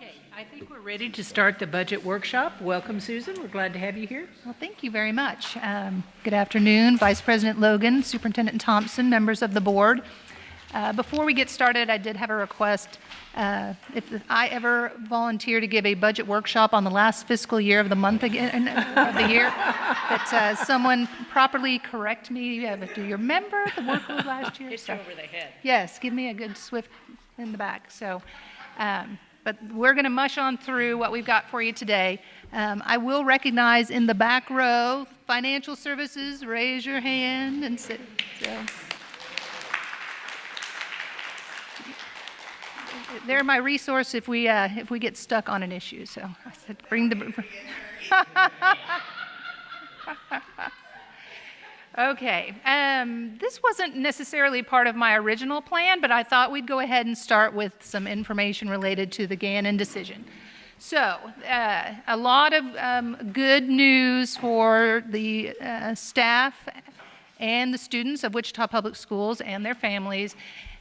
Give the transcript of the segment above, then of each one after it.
Okay, I think we're ready to start the budget workshop. Welcome, Susan. We're glad to have you here. Well, thank you very much. Good afternoon, Vice President Logan, Superintendent Thompson, members of the board. Before we get started, I did have a request. If I ever volunteer to give a budget workshop on the last fiscal year of the month again, of the year, that someone properly correct me. Do you remember the workload last year? It's over the head. Yes, give me a good swift in the back. So, but we're going to mush on through what we've got for you today. I will recognize in the back row, financial services, raise your hand and sit. So. They're my resource if we get stuck on an issue. So I said, bring the. Okay. This wasn't necessarily part of my original plan, but I thought we'd go ahead and start with some information related to the Gannon decision. So a lot of good news for the staff and the students of Wichita Public Schools and their families.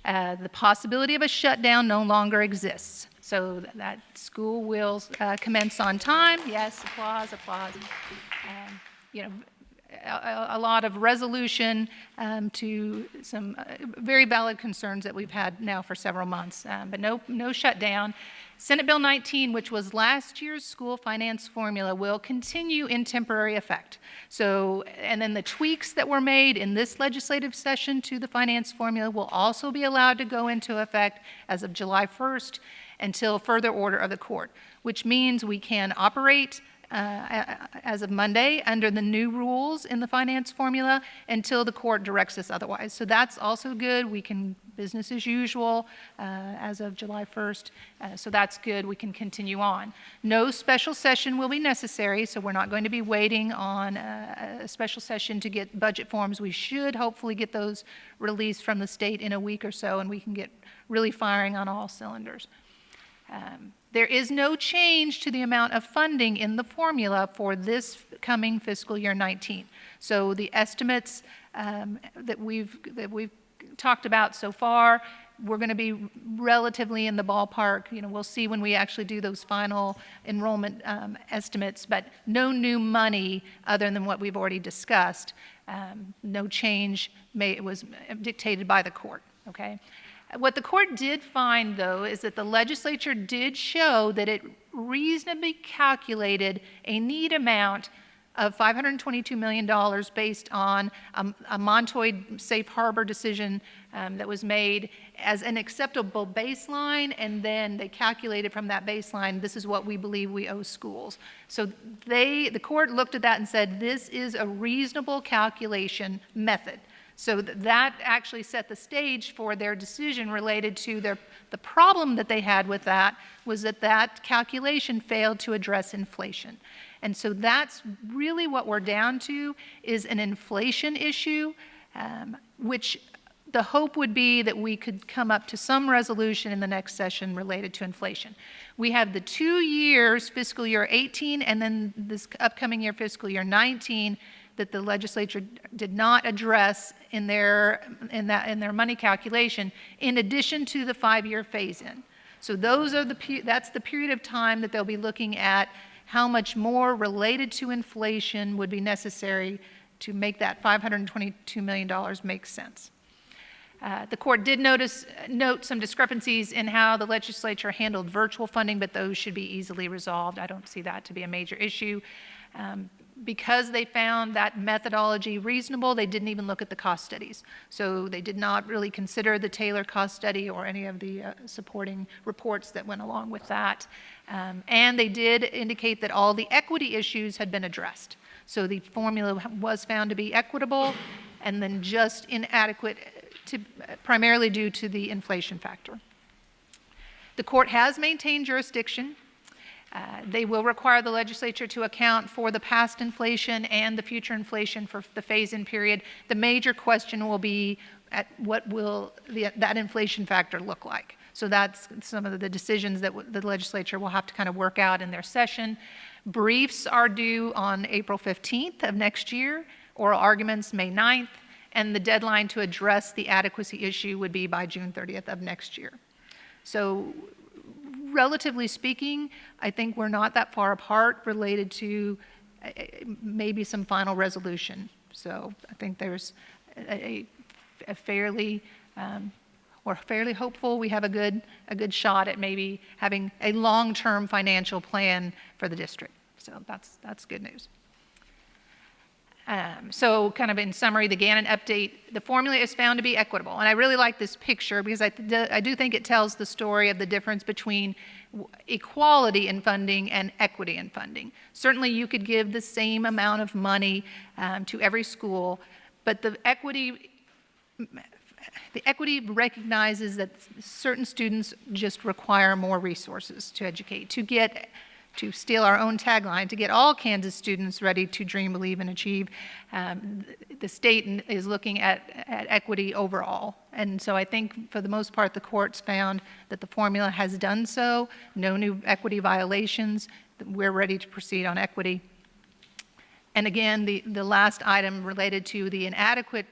The possibility of a shutdown no longer exists. So that school will commence on time. Yes, applause, applause. A lot of resolution to some very valid concerns that we've had now for several months, but no shutdown. Senate Bill 19, which was last year's school finance formula, will continue in temporary effect. So, and then the tweaks that were made in this legislative session to the finance formula will also be allowed to go into effect as of July 1st until further order of the court, which means we can operate as of Monday under the new rules in the finance formula until the court directs us otherwise. So that's also good. We can business as usual as of July 1st. So that's good. We can continue on. No special session will be necessary, so we're not going to be waiting on a special session to get budget forms. We should hopefully get those released from the state in a week or so, and we can get really firing on all cylinders. There is no change to the amount of funding in the formula for this coming fiscal year 19. So the estimates that we've talked about so far, we're going to be relatively in the ballpark. You know, we'll see when we actually do those final enrollment estimates, but no new money other than what we've already discussed. No change was dictated by the court. Okay. What the court did find, though, is that the legislature did show that it reasonably calculated a need amount of $522 million based on a Montoy safe harbor decision that was made as an acceptable baseline, and then they calculated from that baseline, this is what we believe we owe schools. So the court looked at that and said, this is a reasonable calculation method. So that actually set the stage for their decision related to the problem that they had with that was that calculation failed to address inflation. And so that's really what we're down to is an inflation issue, which the hope would be that we could come up to some resolution in the next session related to inflation. We have the 2 years, fiscal year 18, and then this upcoming year, fiscal year 19, that the legislature did not address in their money calculation, in addition to the 5-year phase-in. So that's the period of time that they'll be looking at how much more related to inflation would be necessary to make that $522 million make sense. The court did note some discrepancies in how the legislature handled virtual funding, but those should be easily resolved. I don't see that to be a major issue. Because they found that methodology reasonable, they didn't even look at the cost studies. So they did not really consider the Taylor cost study or any of the supporting reports that went along with that. And they did indicate that all the equity issues had been addressed. So the formula was found to be equitable and then just inadequate primarily due to the inflation factor. The court has maintained jurisdiction. They will require the legislature to account for the past inflation and the future inflation for the phase-in period. The major question will be at what will that inflation factor look like. So that's some of the decisions that the legislature will have to kind of work out in their session. Briefs are due on April 15th of next year, oral arguments May 9th, and the deadline to address the adequacy issue would be by June 30th of next year. So relatively speaking, I think we're not that far apart related to maybe some final resolution. So I think there's a fairly, we're fairly hopeful we have a good shot at maybe having a long-term financial plan for the district. So that's good news. So kind of in summary, the Gannon update, the formula is found to be equitable. And I really like this picture because I do think it tells the story of the difference between equality in funding and equity in funding. Certainly you could give the same amount of money to every school, but the equity recognizes that certain students just require more resources to educate, to steal our own tagline, to get all Kansas students ready to dream, believe, and achieve. The state is looking at equity overall. And so I think for the most part, the courts found that the formula has done so, no new equity violations. We're ready to proceed on equity. And again, the last item related to the inadequate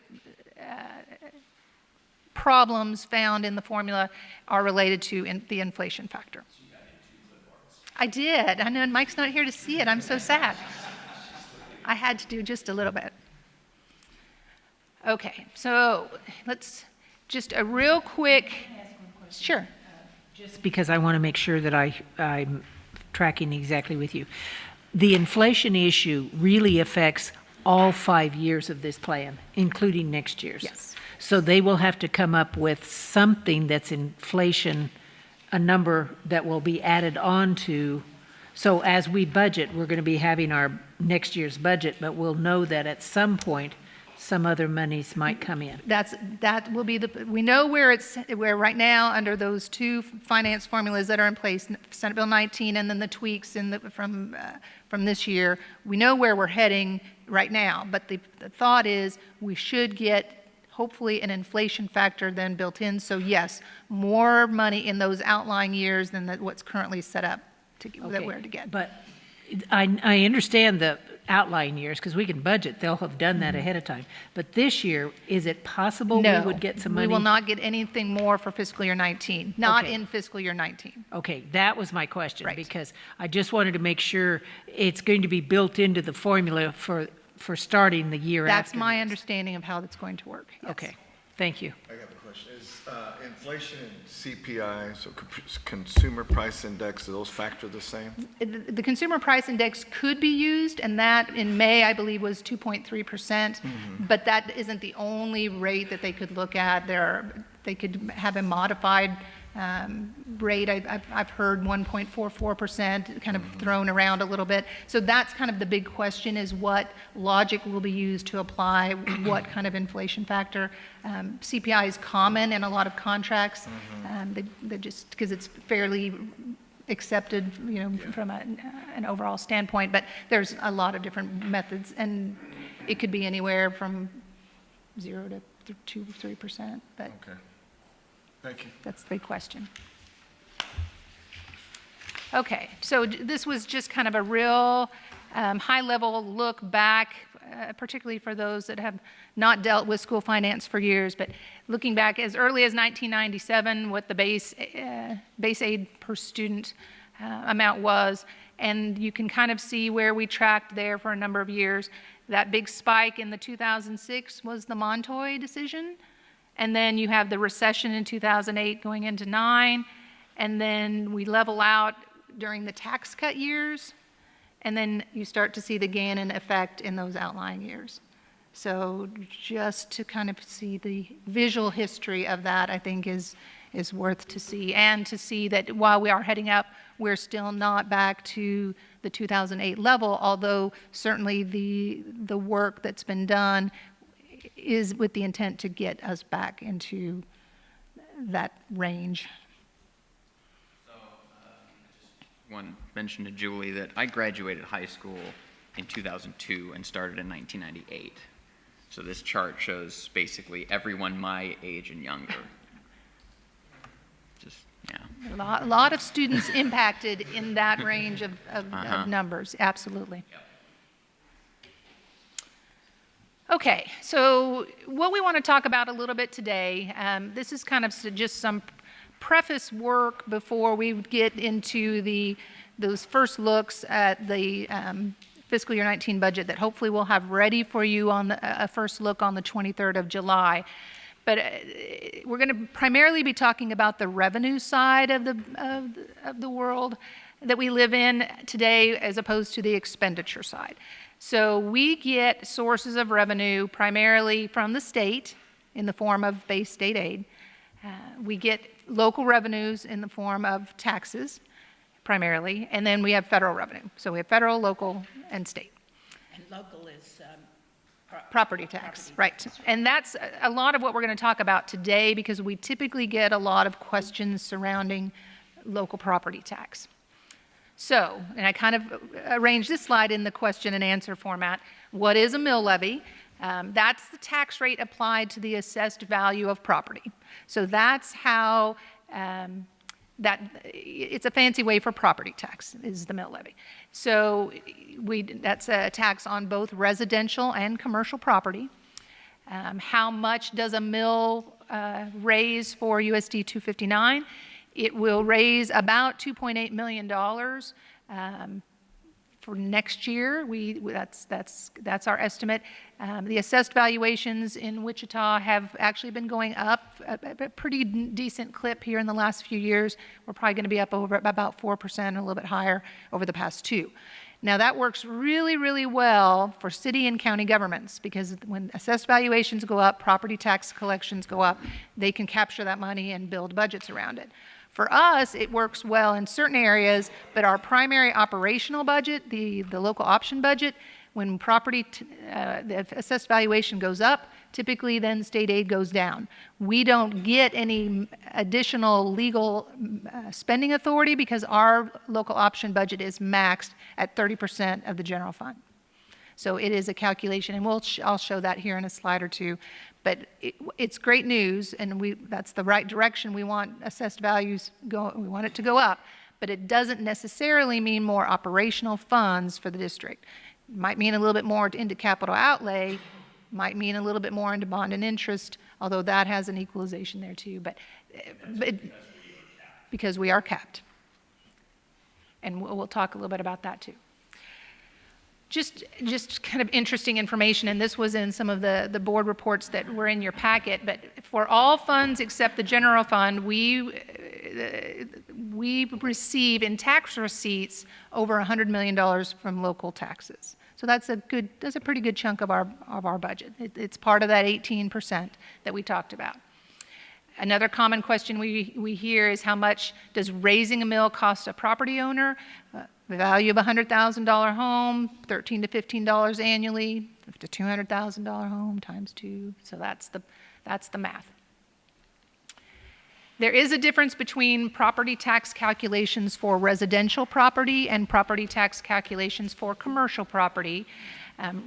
problems found in the formula are related to the inflation factor. I did. I know Mike's not here to see it. I'm so sad. I had to do just a little bit. Okay, so let's just a real quick. Sure. Just because I want to make sure that I'm tracking exactly with you. The inflation issue really affects all 5 years of this plan, including next year's. Yes. So they will have to come up with something that's inflation, a number that will be added on to. So as we budget, we're going to be having our next year's budget, but we'll know that at some point, some other monies might come in. That will be we know where right now under those two finance formulas that are in place, Senate Bill 19 and then the tweaks from this year, we know where we're heading right now. But the thought is we should get hopefully an inflation factor then built in. So yes, more money in those outlying years than what's currently set up that we're to get. But I understand the outlying years because we can budget. They'll have done that ahead of time. But this year, is it possible we would get some money? We will not get anything more for fiscal year 19, not in fiscal year 19. Okay, that was my question. Right. Because I just wanted to make sure it's going to be built into the formula for starting the year after. That's my understanding of how that's going to work. Yes. Okay, thank you. I got a question. Is inflation and CPI, so consumer price index, do those factor the same? The consumer price index could be used, and that in May, I believe, was 2.3%, but that isn't the only rate that they could look at. They could have a modified rate. I've heard 1.44% kind of thrown around a little bit. So that's kind of the big question, is what logic will be used to apply what kind of inflation factor. CPI is common in a lot of contracts. They just, because it's fairly accepted, from an overall standpoint, but there's a lot of different methods, and it could be anywhere from 0 to 2 or 3%, but Okay. Thank you. that's the question. Okay, so this was just kind of a real high-level look back, particularly for those that have not dealt with school finance for years, but looking back as early as 1997, what the base aid per student amount was, and you can kind of see where we tracked there for a number of years. That big spike in the 2006 was the Montoy decision. And then you have the recession in 2008 going into 9, and then we level out during the tax cut years, and then you start to see the Gannon effect in those outlying years. So just to kind of see the visual history of that, I think is worth to see, and to see that while we are heading up, we're still not back to the 2008 level, although certainly the work that's been done is with the intent to get us back into that range. So, just one mention to Julie that I graduated high school in 2002 and started in 1998. So this chart shows basically everyone my age and younger. Just, yeah. A lot of students impacted in that range of numbers, absolutely. Yep. Okay, so what we want to talk about a little bit today, this is kind of just some preface work before we get into those first looks at the fiscal year 19 budget that hopefully we'll have ready for you on a first look on the 23rd of July. But we're going to primarily be talking about the revenue side of the world that we live in today as opposed to the expenditure side. So we get sources of revenue primarily from the state in the form of base state aid. We get local revenues in the form of taxes primarily, and then we have federal revenue. So we have federal, local, and state. And local is Property tax, right. And that's a lot of what we're going to talk about today because we typically get a lot of questions surrounding local property tax. So, and I kind of arranged this slide in the question and answer format. What is a mill levy? That's the tax rate applied to the assessed value of property. So that's how it's a fancy way for property tax is the mill levy. So that's a tax on both residential and commercial property. How much does a mill raise for USD 259? It will raise about $2.8 million for next year. That's our estimate. The assessed valuations in Wichita have actually been going up a pretty decent clip here in the last few years. We're probably going to be up over about 4%, a little bit higher over the past 2. Now that works really, really well for city and county governments because when assessed valuations go up, property tax collections go up, they can capture that money and build budgets around it. For us, it works well in certain areas, but our primary operational budget, the local option budget, when the assessed valuation goes up, typically then state aid goes down. We don't get any additional legal spending authority because our local option budget is maxed at 30% of the general fund. So it is a calculation, and I'll show that here in a slide or two. But it's great news, and that's the right direction. We want assessed values we want it to go up, but it doesn't necessarily mean more operational funds for the district. It might mean a little bit more into capital outlay, might mean a little bit more into bond and interest, although that has an equalization there too. But because we are capped, and we'll talk a little bit about that too. Just kind of interesting information, and this was in some of the board reports that were in your packet, but for all funds except the general fund, we receive in tax receipts over $100 million from local taxes. So that's a pretty good chunk of our budget. It's part of that 18% that we talked about. Another common question we hear is how much does raising a mill cost a property owner? The value of a $100,000 home, $13 to $15 annually, to $200,000 home times 2. So that's the math. There is a difference between property tax calculations for residential property and property tax calculations for commercial property.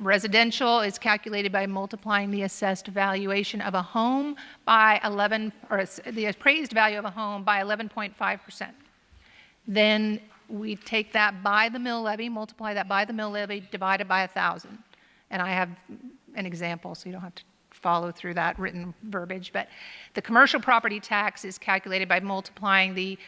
Residential is calculated by multiplying the assessed valuation of a home by the appraised value of a home by 11.5%. Then we take that by the mill levy, multiply that by the mill levy, divide it by 1,000. And I have an example, so you don't have to follow through that written verbiage. But the commercial property tax is calculated by multiplying the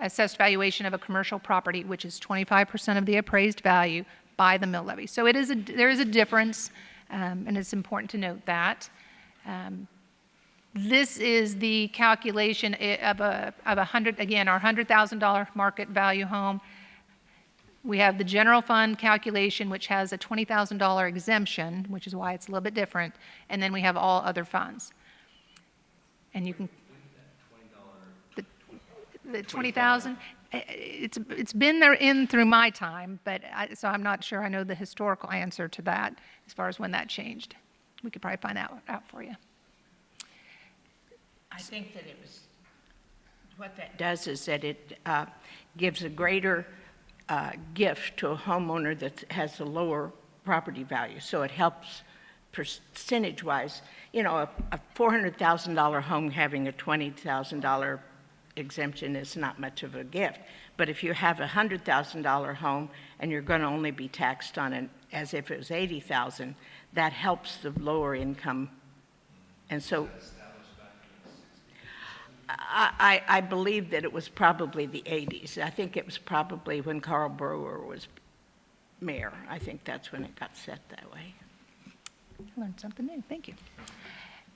assessed valuation of a commercial property, which is 25% of the appraised value, by the mill levy. So there is a difference, and it's important to note that. This is the calculation of our $100,000 market value home. We have the general fund calculation, which has a $20,000 exemption, which is why it's a little bit different, and then we have all other funds. And you can the $20,000. It's been there through my time, but so I'm not sure I know the historical answer to that as far as when that changed. We could probably find that out for you. I think that what that does is that it gives a greater gift to a homeowner that has a lower property value. So it helps percentage-wise. You know, a $400,000 home having a $20,000 exemption is not much of a gift. But if you have a $100,000 home and you're going to only be taxed on it as if it was $80,000, that helps the lower income. And so I believe that it was probably the 80s. I think it was probably when Carl Brewer was mayor. I think that's when it got set that way. I learned something new. Thank you.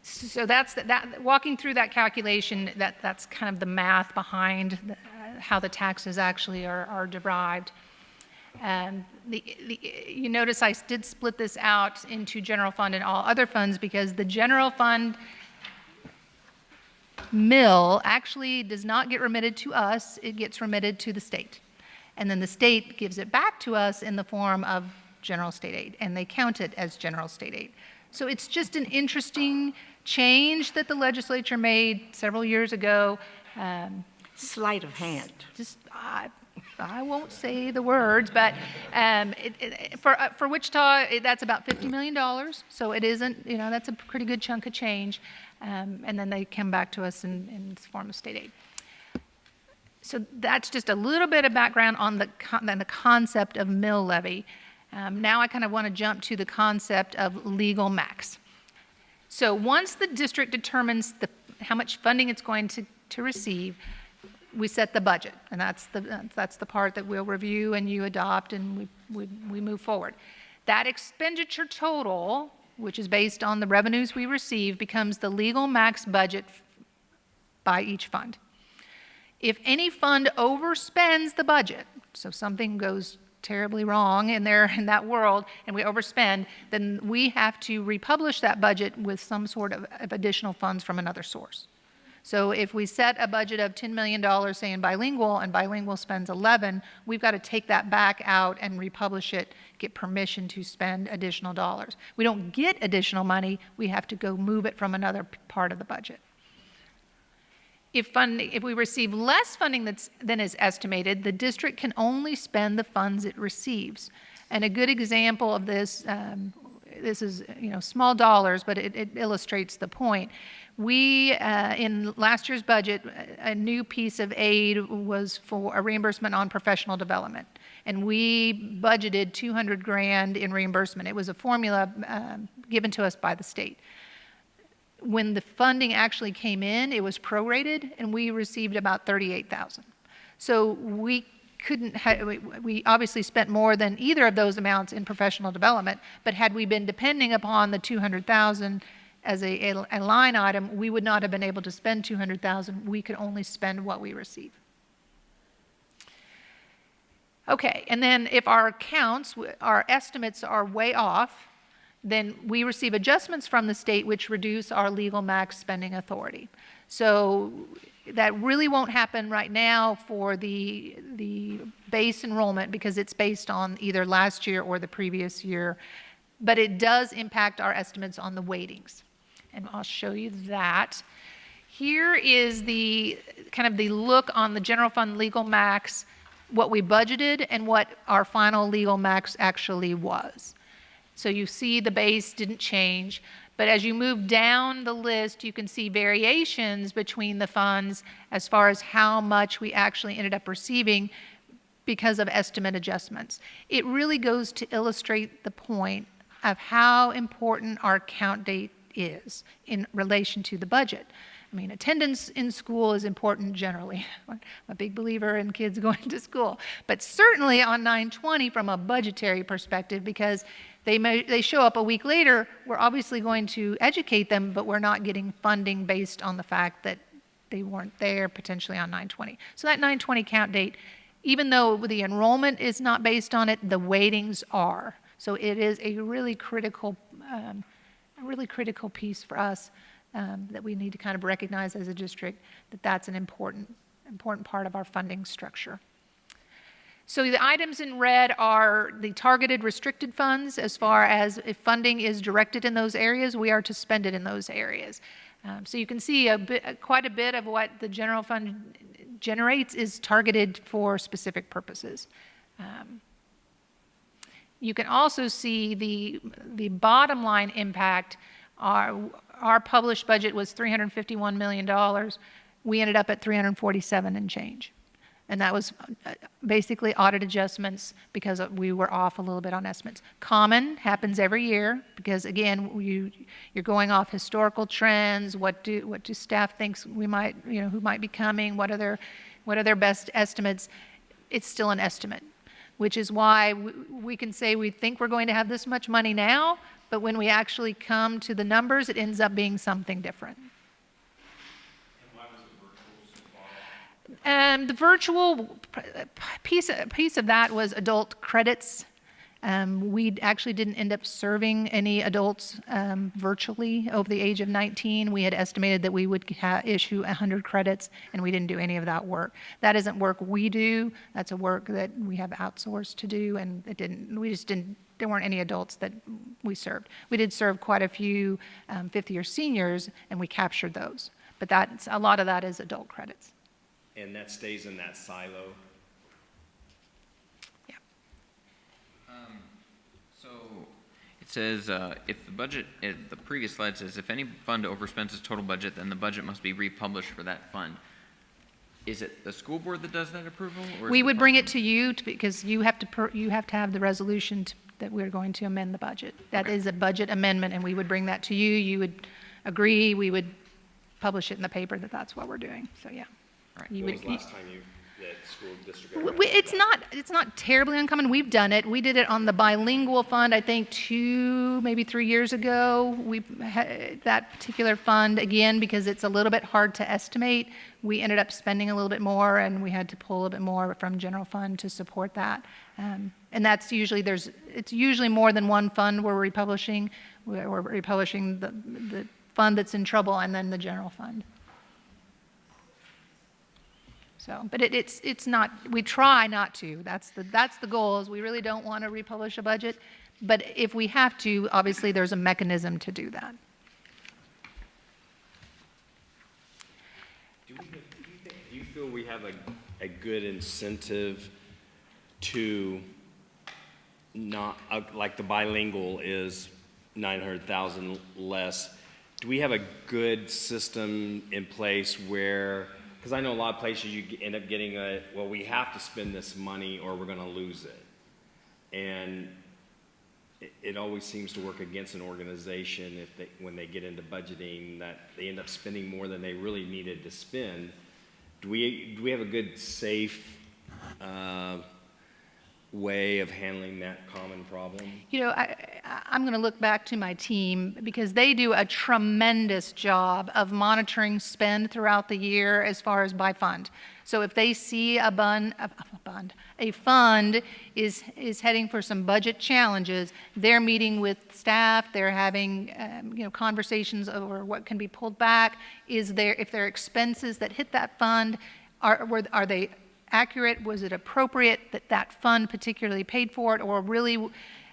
So that's that. Walking through that calculation, that's kind of the math behind how the taxes actually are derived. And you notice I did split this out into general fund and all other funds because the general fund mill actually does not get remitted to us, it gets remitted to the state. And then the state gives it back to us in the form of general state aid, and they count it as general state aid. So it's just an interesting change that the legislature made several years ago. Sleight of hand. Just, I won't say the words, but for Wichita, that's about $50 million. So it isn't, that's a pretty good chunk of change. And then they come back to us in the form of state aid. So that's just a little bit of background on the concept of mill levy. Now I kind of want to jump to the concept of legal max. So once the district determines how much funding it's going to receive, we set the budget, and that's the part that we'll review and you adopt, and we move forward. That expenditure total, which is based on the revenues we receive, becomes the legal max budget by each fund. If any fund overspends the budget, so something goes terribly wrong in that world and we overspend, then we have to republish that budget with some sort of additional funds from another source. So if we set a budget of $10 million, say in bilingual, and bilingual spends 11, we've got to take that back out and republish it, get permission to spend additional dollars. We don't get additional money, we have to go move it from another part of the budget. If we receive less funding than is estimated, the district can only spend the funds it receives. And a good example of this, this is small dollars, but it illustrates the point. We, in last year's budget, a new piece of aid was for a reimbursement on professional development. And we budgeted $200,000 in reimbursement. It was a formula given to us by the state. When the funding actually came in, it was prorated, and we received about $38,000. So we we obviously spent more than either of those amounts in professional development, but had we been depending upon the $200,000 as a line item, we would not have been able to spend $200,000. We could only spend what we receive. Okay, and then if our estimates are way off, then we receive adjustments from the state which reduce our legal max spending authority. So that really won't happen right now for the base enrollment because it's based on either last year or the previous year, but it does impact our estimates on the weightings. And I'll show you that. Here is the kind of the look on the general fund legal max, what we budgeted and what our final legal max actually was. So you see the base didn't change, but as you move down the list, you can see variations between the funds as far as how much we actually ended up receiving because of estimate adjustments. It really goes to illustrate the point of how important our count date is in relation to the budget. I mean, attendance in school is important generally. I'm a big believer in kids going to school, but certainly on 9/20 from a budgetary perspective, because they show up a week later, we're obviously going to educate them, but we're not getting funding based on the fact that they weren't there potentially on 9/20. So that 9/20 count date, even though the enrollment is not based on it, the weightings are. So it is a really critical piece for us that we need to kind of recognize as a district that that's an important part of our funding structure. So the items in red are the targeted restricted funds. As far as if funding is directed in those areas, we are to spend it in those areas. So you can see quite a bit of what the general fund generates is targeted for specific purposes. You can also see the bottom line impact. Our published budget was $351 million. We ended up at 347 and change. And that was basically audit adjustments because we were off a little bit on estimates. Common happens every year because, again, you're going off historical trends. What do staff thinks we might, who might be coming? What are their best estimates? It's still an estimate, which is why we can say we think we're going to have this much money now, but when we actually come to the numbers, it ends up being something different. The virtual piece of that was adult credits. We actually didn't end up serving any adults virtually over the age of 19. We had estimated that we would issue 100 credits, and we didn't do any of that work. That isn't work we do. That's a work that we have outsourced to do, and there weren't any adults that we served. We did serve quite a few fifth-year seniors, and we captured those. But a lot of that is adult credits. And that stays in that silo? Yeah. So it says, if the budget, the previous slide says, if any fund overspends its total budget, then the budget must be republished for that fund. Is it the school board that does that approval? Or We would bring it to you because you have to have the resolution that we're going to amend the budget. That is a budget amendment, and we would bring that to you. You would agree. We would publish it in the paper that that's what we're doing. So, yeah. Right. When was the last time that school district? It's not terribly uncommon. We've done it. We did it on the bilingual fund, I think 2, maybe 3 years ago. We had that particular fund, again, because it's a little bit hard to estimate. We ended up spending a little bit more, and we had to pull a little bit more from general fund to support that. And that's usually, it's usually more than one fund we're republishing. We're republishing the fund that's in trouble and then the general fund. So, but it's not, we try not to. That's the goal, is we really don't want to republish a budget. But if we have to, obviously there's a mechanism to do that. Do you feel we have a good incentive to not, like the bilingual is 900,000 less. Do we have a good system in place where, because I know a lot of places you end up getting well, we have to spend this money or we're going to lose it. And it always seems to work against an organization when they get into budgeting, that they end up spending more than they really needed to spend. Do we have a good, safe way of handling that common problem? You know, I'm going to look back to my team because they do a tremendous job of monitoring spend throughout the year as far as by fund. So if they see a fund is heading for some budget challenges, they're meeting with staff, they're having conversations over what can be pulled back. If there are expenses that hit that fund, are they accurate? Was it appropriate that fund particularly paid for it, or really,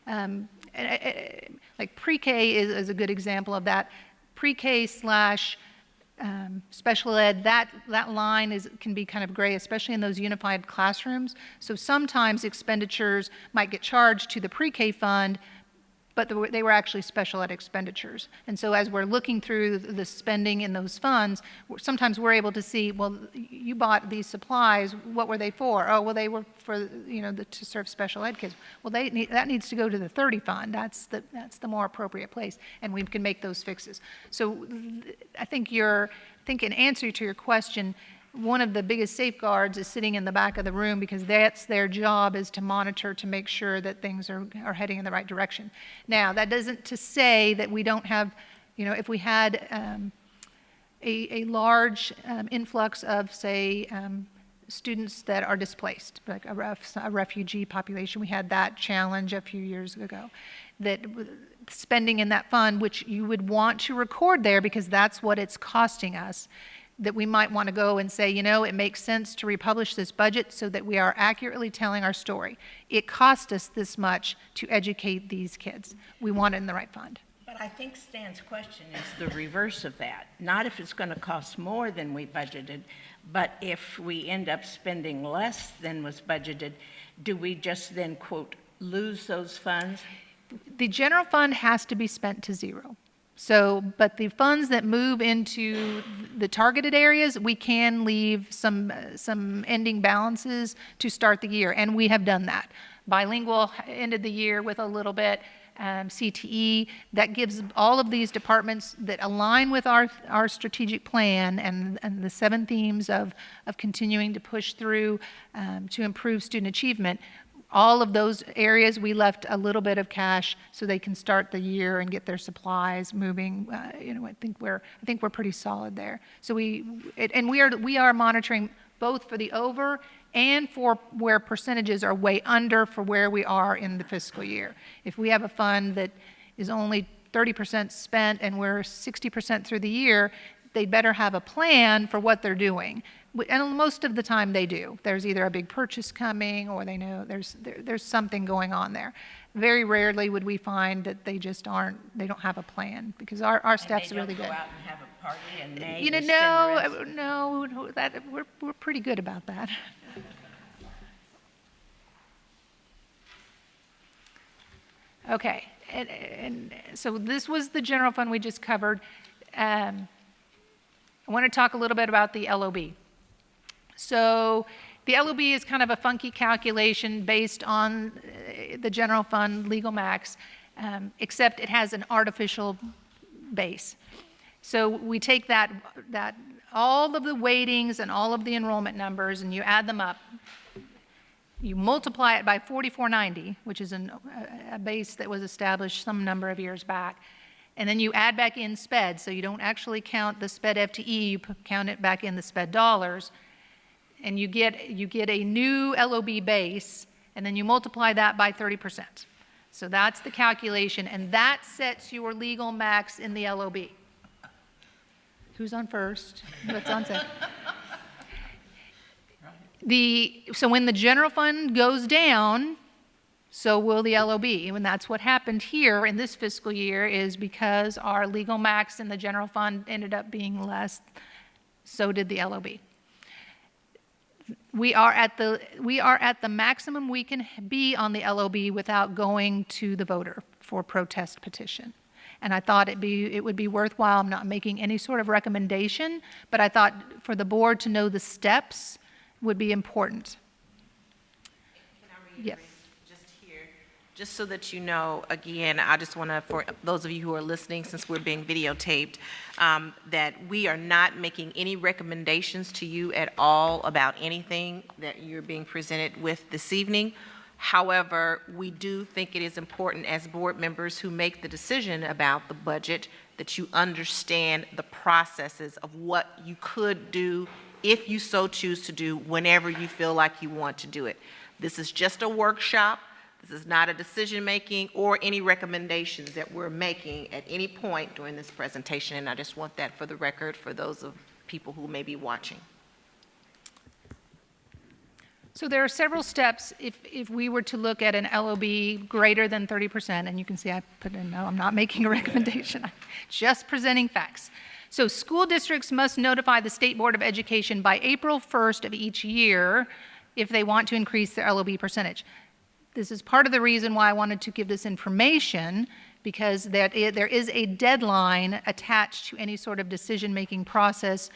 like pre-K is a good example of that. Pre-K / special ed, that line can be kind of gray, especially in those unified classrooms. So sometimes expenditures might get charged to the pre-K fund, but they were actually special ed expenditures. And so as we're looking through the spending in those funds, sometimes we're able to see, well, you bought these supplies, what were they for? Oh, well, they were for, to serve special ed kids. Well, that needs to go to the 30 fund. That's the more appropriate place, and we can make those fixes. So I think in answer to your question, one of the biggest safeguards is sitting in the back of the room, because that's their job, is to monitor to make sure that things are heading in the right direction. Now, that doesn't to say that we don't have, if we had a large influx of, say, students that are displaced, like a refugee population. We had that challenge a few years ago, that spending in that fund, which you would want to record there because that's what it's costing us, that we might want to go and say, it makes sense to republish this budget so that we are accurately telling our story. It cost us this much to educate these kids. We want it in the right fund. But I think Stan's question is the reverse of that. Not if it's going to cost more than we budgeted, but if we end up spending less than was budgeted, do we just then, quote, lose those funds? The general fund has to be spent to zero. So, but the funds that move into the targeted areas, we can leave some ending balances to start the year, and we have done that. Bilingual ended the year with a little bit, CTE, that gives all of these departments that align with our strategic plan and the 7 themes of continuing to push through to improve student achievement. All of those areas, we left a little bit of cash so they can start the year and get their supplies moving. I think we're pretty solid there. So we are monitoring both for the over and for where percentages are way under for where we are in the fiscal year. If we have a fund that is only 30% spent and we're 60% through the year, they better have a plan for what they're doing. And most of the time they do. There's either a big purchase coming or they know there's something going on there. Very rarely would we find that they don't have a plan, because our staff's really good. And they don't go out and have a party and May. You know, no, we're pretty good about that. Okay, and so this was the general fund we just covered. I want to talk a little bit about the LOB. So the LOB is kind of a funky calculation based on the general fund legal max, except it has an artificial base. So we take that all of the weightings and all of the enrollment numbers and you add them up. You multiply it by 4490, which is a base that was established some number of years back. And then you add back in SPED, so you don't actually count the SPED FTE, you count it back in the SPED dollars. And you get a new LOB base, and then you multiply that by 30%. So that's the calculation, and that sets your legal max in the LOB. Who's on first? What's on second? So when the general fund goes down, so will the LOB. And that's what happened here in this fiscal year, is because our legal max in the general fund ended up being less, so did the LOB. We are at the maximum we can be on the LOB without going to the voter for protest petition. And I thought it would be worthwhile. I'm not making any sort of recommendation, but I thought for the board to know the steps would be important. Can I reiterate? Yes. Just here, just so that you know, again, I just want to, for those of you who are listening, since we're being videotaped, that we are not making any recommendations to you at all about anything that you're being presented with this evening. However, we do think it is important as board members who make the decision about the budget that you understand the processes of what you could do if you so choose to do whenever you feel like you want to do it. This is just a workshop. This is not a decision-making or any recommendations that we're making at any point during this presentation, and I just want that for the record for those of people who may be watching. So there are several steps if we were to look at an LOB greater than 30%, and you can see I put in, no, I'm not making a recommendation, I'm just presenting facts. So school districts must notify the State Board of Education by April 1st of each year if they want to increase their LOB percentage. This is part of the reason why I wanted to give this information, because there is a deadline attached to any sort of decision-making process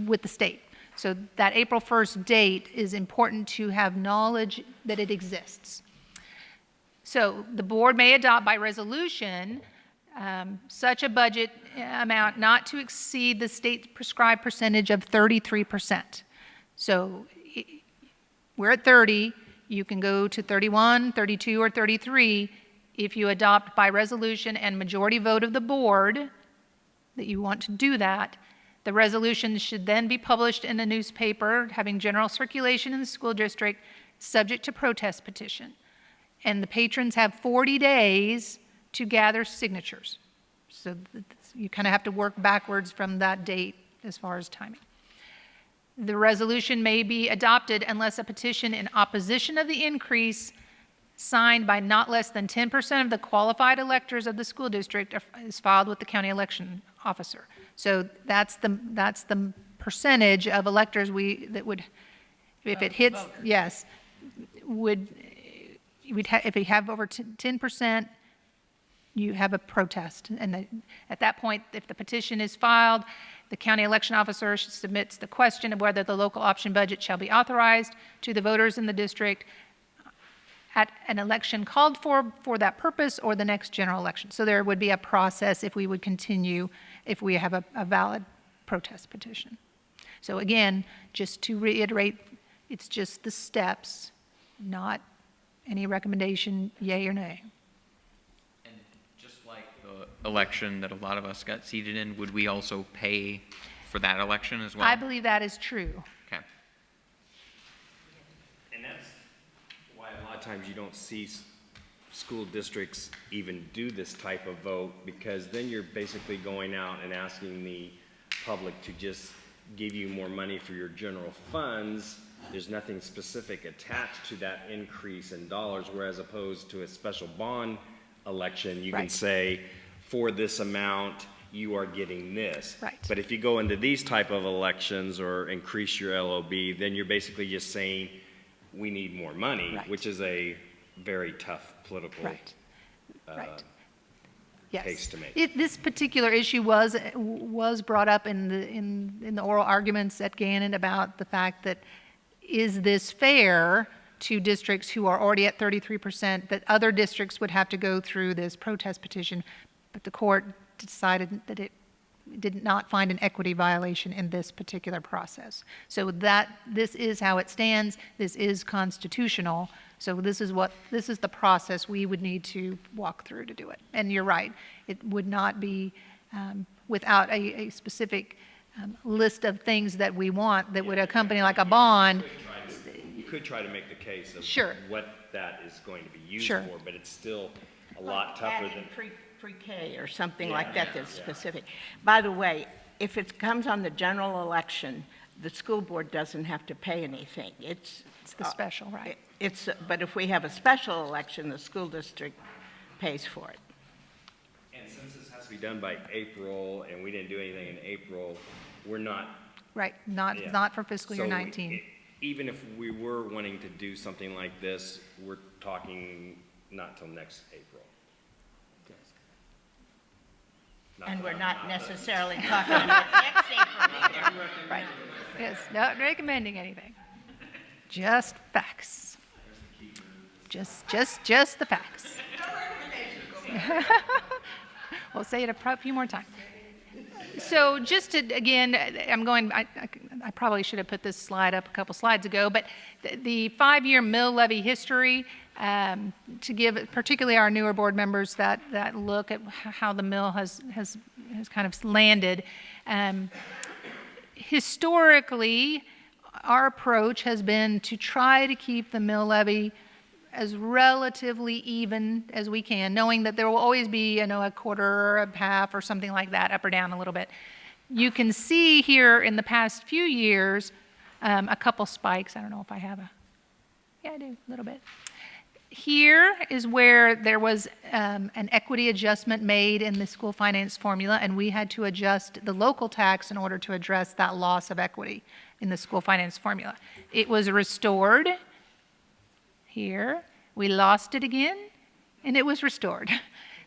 with the state. So that April 1st date is important to have knowledge that it exists. So the board may adopt by resolution such a budget amount not to exceed the state prescribed percentage of 33%. So we're at 30, you can go to 31, 32, or 33 if you adopt by resolution and majority vote of the board that you want to do that. The resolution should then be published in a newspaper having general circulation in the school district, subject to protest petition. And the patrons have 40 days to gather signatures. So you kind of have to work backwards from that date as far as timing. The resolution may be adopted unless a petition in opposition of the increase signed by not less than 10% of the qualified electors of the school district is filed with the county election officer. So that's the percentage of electors that would, if it hits, yes, if we have over 10%, you have a protest. And at that point, if the petition is filed, the county election officer submits the question of whether the local option budget shall be authorized to the voters in the district at an election called for that purpose or the next general election. So there would be a process if we would continue, if we have a valid protest petition. So again, just to reiterate, it's just the steps, not any recommendation, yay or nay. And just like the election that a lot of us got seated in, would we also pay for that election as well? I believe that is true. Okay. And that's why a lot of times you don't see school districts even do this type of vote, because then you're basically going out and asking the public to just give you more money for your general funds. There's nothing specific attached to that increase in dollars, whereas opposed to a special bond election, you can Right. say, for this amount, you are getting this. Right. But if you go into these type of elections or increase your LOB, then you're basically just saying, we need more money, Right. which is a very tough political Right. Right. Yes. case to make. This particular issue was brought up in the oral arguments at Gannon about the fact that, is this fair to districts who are already at 33%, that other districts would have to go through this protest petition? But the court decided that it did not find an equity violation in this particular process. So this is how it stands. This is constitutional. So this is the process we would need to walk through to do it. And you're right, it would not be without a specific list of things that we want that would accompany like a bond. You could try to make the case of Sure. what that is going to be used Sure. for, but it's still a lot tougher than. Pre-K or something like that that's specific. By the way, if it comes on the general election, the school board doesn't have to pay anything. It's the special, right? But if we have a special election, the school district pays for it. And since this has to be done by April, and we didn't do anything in April, we're not. Right, Yeah. not for fiscal year So 19. even if we were wanting to do something like this, we're talking not till next April. And we're not necessarily talking about next April. Right. Yes, not recommending anything. Just facts. Just the facts. We'll say it a few more times. So just to, again, I probably should have put this slide up a couple slides ago, but the 5-year mill levy history, to give particularly our newer board members that look at how the mill has kind of landed. Historically, our approach has been to try to keep the mill levy as relatively even as we can, knowing that there will always be, a quarter or a half or something like that, up or down a little bit. You can see here in the past few years, a couple spikes. I don't know if I have yeah, I do, a little bit. Here is where there was an equity adjustment made in the school finance formula, and we had to adjust the local tax in order to address that loss of equity in the school finance formula. It was restored here. We lost it again, and it was restored.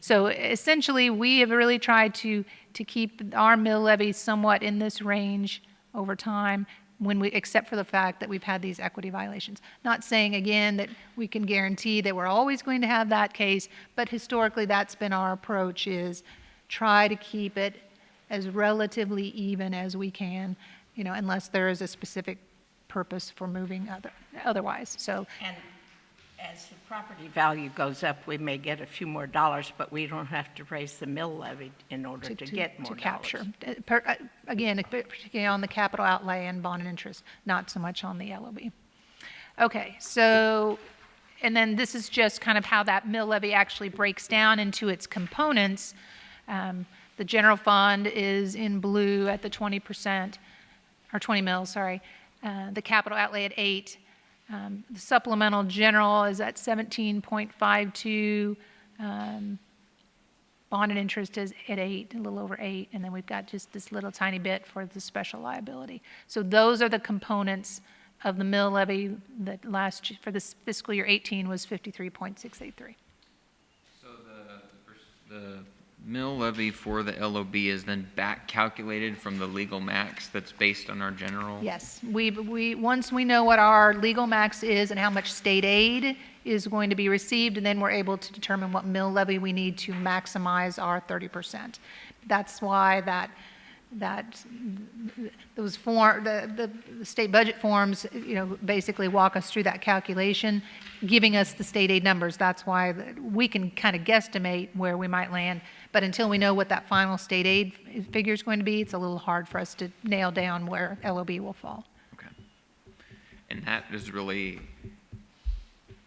So essentially, we have really tried to keep our mill levy somewhat in this range over time, except for the fact that we've had these equity violations. Not saying, again, that we can guarantee that we're always going to have that case, but historically that's been our approach, is try to keep it as relatively even as we can, unless there is a specific purpose for moving otherwise. So, And as the property value goes up, we may get a few more dollars, but we don't have to raise the mill levy in order to get more to dollars. capture. Again, particularly on the capital outlay and bond and interest, not so much on the LOB. Okay, so, and then this is just kind of how that mill levy actually breaks down into its components. The general fund is in blue at the 20%, or 20 mils, sorry. The capital outlay at 8. The supplemental general is at 17.52. Bond and interest is at 8, a little over 8, and then we've got just this little tiny bit for the special liability. So those are the components of the mill levy that for this fiscal year 18 was 53.683. So The mill levy for the LOB is then back calculated from the legal max that's based on our general? Yes, once we know what our legal max is and how much state aid is going to be received, and then we're able to determine what mill levy we need to maximize our 30%. That's why the state budget forms, basically walk us through that calculation, giving us the state aid numbers. That's why we can kind of guesstimate where we might land. But until we know what that final state aid figure is going to be, it's a little hard for us to nail down where LOB will fall. Okay. And that is really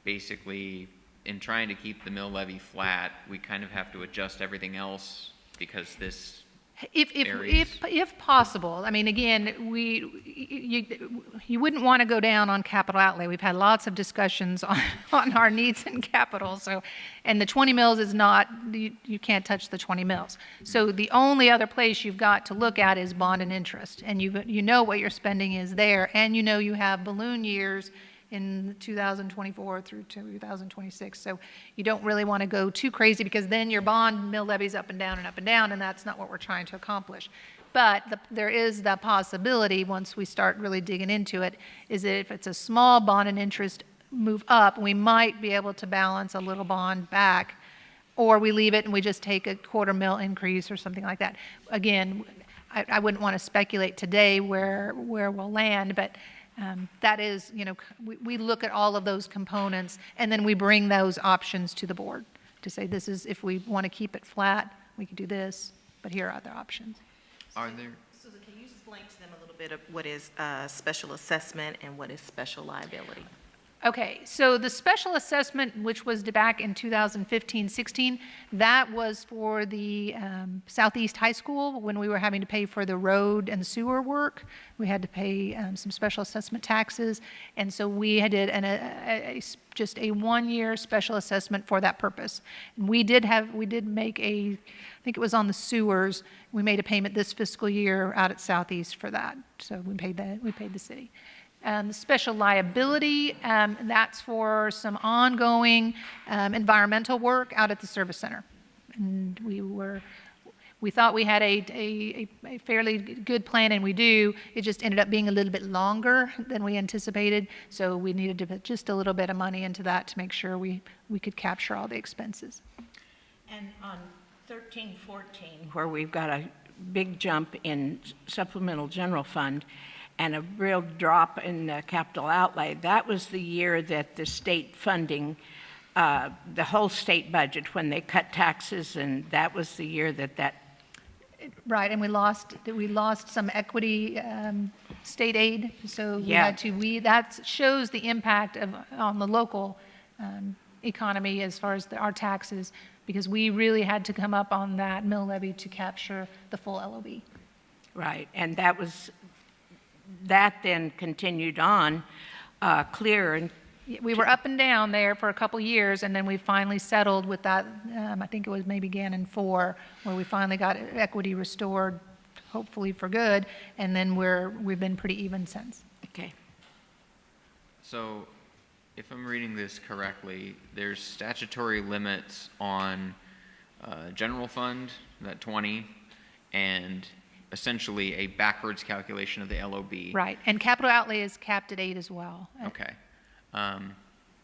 basically, in trying to keep the mill levy flat, we kind of have to adjust everything else because this If possible, I mean, again, you wouldn't want to go down on capital outlay. We've had lots of discussions on our needs in capital, and the 20 mills is not, you can't touch the 20 mills. So the only other place you've got to look at is bond and interest, and you know what your spending is there, and you have balloon years in 2024 through 2026. So you don't really want to go too crazy because then your bond mill levy's up and down and up and down, and that's not what we're trying to accomplish. But there is the possibility, once we start really digging into it, is that if it's a small bond and interest move up, we might be able to balance a little bond back, or we leave it and we just take a quarter mil increase or something like that. Again, I wouldn't want to speculate today where we'll land, but that is, we look at all of those components, and then we bring those options to the board to say, this is, if we want to keep it flat, we could do this, but here are other options. Are there? Susan, can you explain to them a little bit of what is special assessment and what is special liability? Okay, so the special assessment, which was back in 2015-16, that was for the Southeast High School when we were having to pay for the road and sewer work. We had to pay some special assessment taxes, and so we did just a one-year special assessment for that purpose. And we did make I think it was on the sewers. We made a payment this fiscal year out at Southeast for that, so we paid the city. The special liability, that's for some ongoing environmental work out at the service center. And we thought we had a fairly good plan, and we do. It just ended up being a little bit longer than we anticipated, so we needed to put just a little bit of money into that to make sure we could capture all the expenses. And on 13-14, where we've got a big jump in supplemental general fund, and a real drop in the capital outlay, that was the year that the state funding, the whole state budget, when they cut taxes, and that was the year that. Right, and we lost some equity state aid, so that shows the impact on the local economy as far as our taxes, because we really had to come up on that mill levy to capture the full LOB. Right, and that then continued on clear. And we were up and down there for a couple years, and then we finally settled with that, I think it was maybe Gannon 4, where we finally got equity restored, hopefully for good, and then we've been pretty even since. Okay. So, if I'm reading this correctly, there's statutory limits on general fund, that 20, and essentially a backwards calculation of the LOB. Right, and capital outlay is capped at 8 as well. Okay.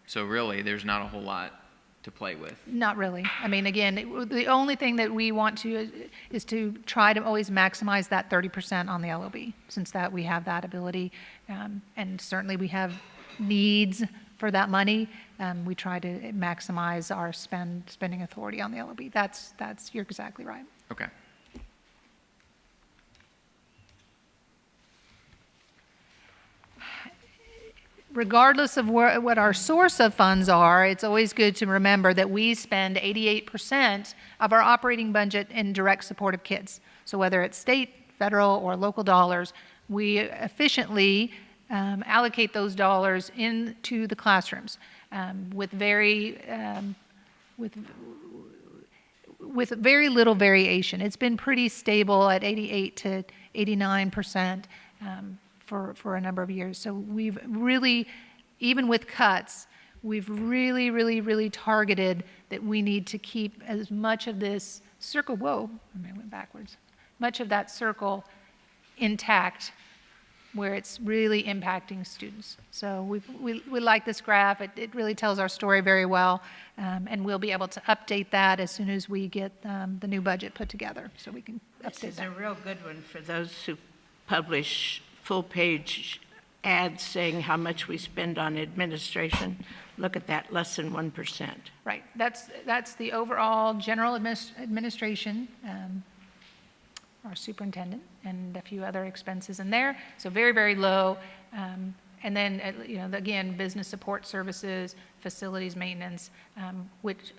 So really, there's not a whole lot to play with. Not really. I mean, again, the only thing that we want to is to try to always maximize that 30% on the LOB, since that we have that ability, and certainly we have needs for that money. We try to maximize our spending authority on the LOB. You're exactly right. Okay. Regardless of what our source of funds are, it's always good to remember that we spend 88% of our operating budget in direct support of kids. So whether it's state, federal, or local dollars, we efficiently allocate those dollars into the classrooms with very little variation. It's been pretty stable at 88 to 89%. For a number of years. So we've really, even with cuts, we've really, really, really targeted that we need to keep as much of this circle, whoa, I went backwards, much of that circle intact where it's really impacting students. So we like this graph. It really tells our story very well, and we'll be able to update that as soon as we get the new budget put together, so we can This update is that. a real good one for those who publish full-page ads saying how much we spend on administration. Look at that, less than 1%. Right, that's the overall general administration, our superintendent, and a few other expenses in there, so very, very low. And then, again, business support services, facilities maintenance,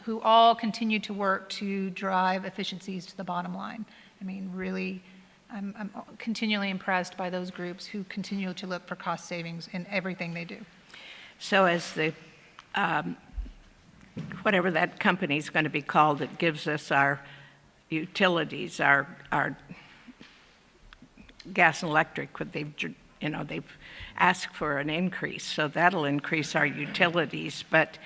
who all continue to work to drive efficiencies to the bottom line. I mean, really, I'm continually impressed by those groups who continue to look for cost savings in everything they do. So as the, whatever that company's going to be called that gives us our utilities, our gas and electric, they've asked for an increase, so that'll increase our utilities, but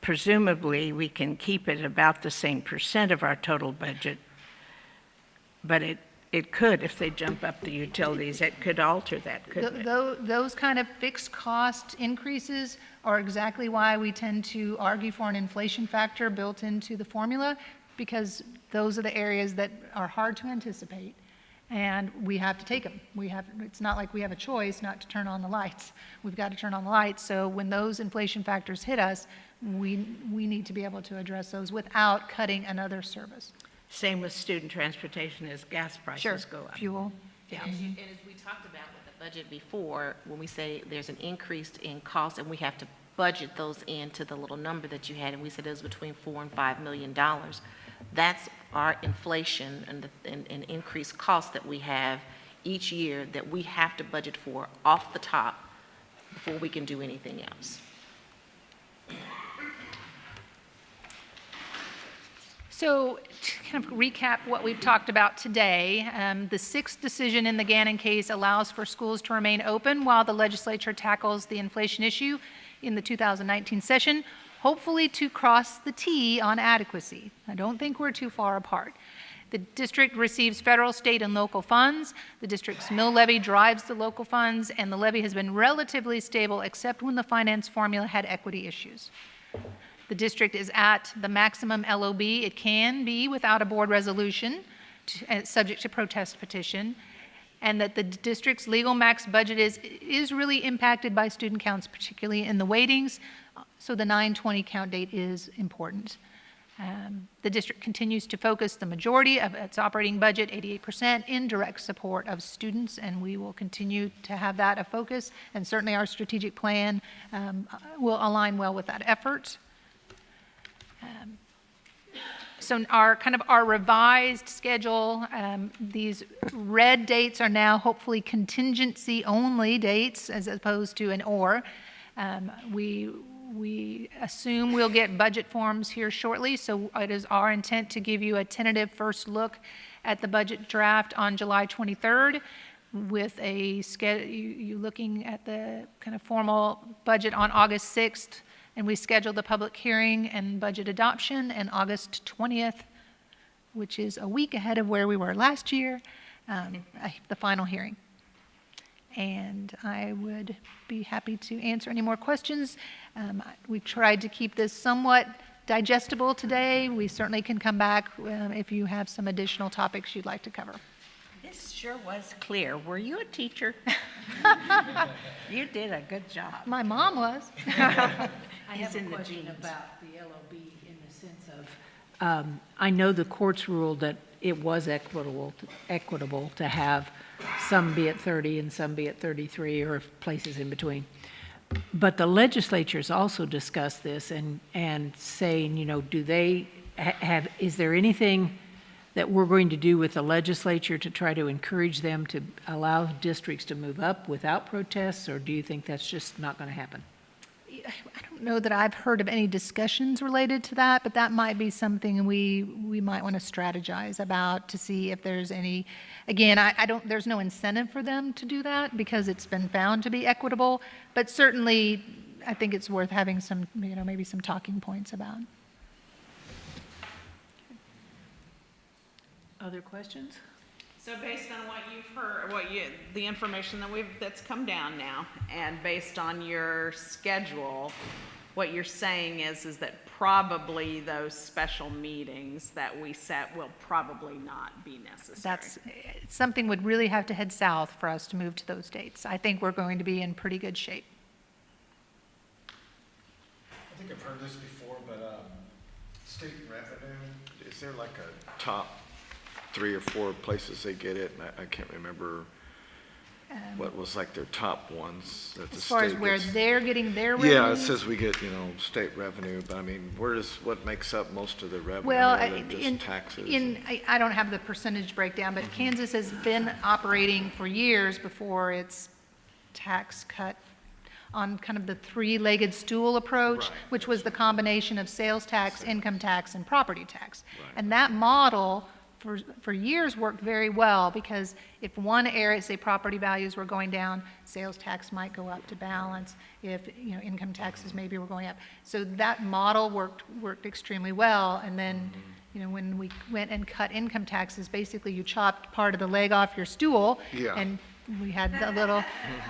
presumably we can keep it about the same percent of our total budget. But it could, if they jump up the utilities, it could alter that, couldn't it? Those kind of fixed cost increases are exactly why we tend to argue for an inflation factor built into the formula, because those are the areas that are hard to anticipate, and we have to take them. It's not like we have a choice not to turn on the lights. We've got to turn on the lights, so when those inflation factors hit us, we need to be able to address those without cutting another service. Same with student transportation as gas prices go up. Fuel. Yeah. And as we talked about with the budget before, when we say there's an increase in cost and we have to budget those into the little number that you had, and we said it was between $4 and $5 million, that's our inflation and increased costs that we have each year that we have to budget for off the top before we can do anything else. So to kind of recap what we've talked about today, the sixth decision in the Gannon case allows for schools to remain open while the legislature tackles the inflation issue in the 2019 session, hopefully to cross the T on adequacy. I don't think we're too far apart. The district receives federal, state, and local funds. The district's mill levy drives the local funds, and the levy has been relatively stable except when the finance formula had equity issues. The district is at the maximum LOB it can be without a board resolution, subject to protest petition, and that the district's legal max budget is really impacted by student counts, particularly in the weightings, so the 9/20 count date is important. The district continues to focus the majority of its operating budget, 88%, in direct support of students, and we will continue to have that a focus, and certainly our strategic plan will align well with that effort. So our revised schedule, these red dates are now hopefully contingency only dates as opposed to an or. We assume we'll get budget forms here shortly, so it is our intent to give you a tentative first look at the budget draft on July 23rd with you looking at the kind of formal budget on August 6th. And we scheduled the public hearing and budget adoption on August 20th, which is a week ahead of where we were last year, the final hearing. And I would be happy to answer any more questions. We tried to keep this somewhat digestible today. We certainly can come back if you have some additional topics you'd like to cover. This sure was clear. Were you a teacher? You did a good job. My mom was. I have a question about the LOB in the sense of, I know the courts ruled that it was equitable to have some be at 30 and some be at 33 or places in between. But the legislatures also discussed this and saying, do they have, is there anything that we're going to do with the legislature to try to encourage them to allow districts to move up without protests, or do you think that's just not going to happen? I don't know that I've heard of any discussions related to that, but that might be something we might want to strategize about to see if there's any. Again, there's no incentive for them to do that because it's been found to be equitable, but certainly I think it's worth having some, maybe some talking points about. Other questions? So based on what you've heard, the information that's come down now, and based on your schedule, what you're saying is that probably those special meetings that we set will probably not be necessary. Something would really have to head south for us to move to those dates. I think we're going to be in pretty good shape. I think I've heard this before, but state revenue, is there like a top 3 or 4 places they get it? And I can't remember what was like their top ones that the As far as state where gets. they're getting their revenue. Yeah, it says we get, state revenue, but I mean, what makes up most of the revenue Well, other than just taxes? I don't have the percentage breakdown, but Kansas has been operating for years before its tax cut on kind of the three-legged stool approach, Right. which was the combination of sales tax, income tax, and property tax. Right. And that model for years worked very well, because if one area, say property values were going down, sales tax might go up to balance. If, income taxes maybe were going up. So that model worked extremely well. And then, when we went and cut income taxes, basically you chopped part of the leg off your stool. Yeah. And we had a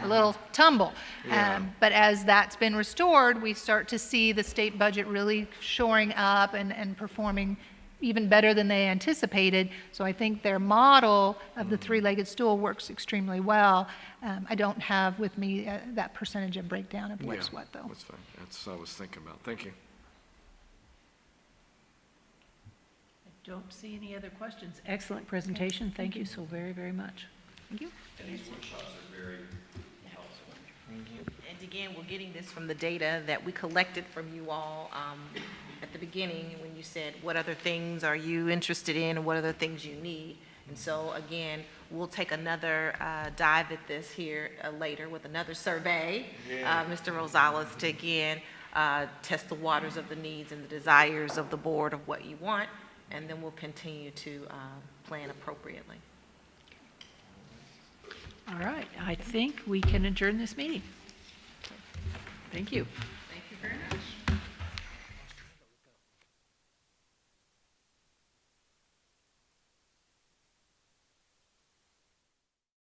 little tumble. Yeah. But as that's been restored, we start to see the state budget really shoring up and performing even better than they anticipated. So I think their model of the three-legged stool works extremely well. I don't have with me that percentage of breakdown of what's what, though. That's fine. That's what I was thinking about. Thank you. I don't see any other questions. Excellent presentation. Thank you so very, very much. Thank you. And again, we're getting this from the data that we collected from you all at the beginning, when you said, what other things are you interested in, and what other things you need? And so, again, we'll take another dive at this here later with another survey, Mr. Rosales, to again test the waters of the needs and the desires of the board of what you want, and then we'll continue to plan appropriately. All right, I think we can adjourn this meeting. Thank you.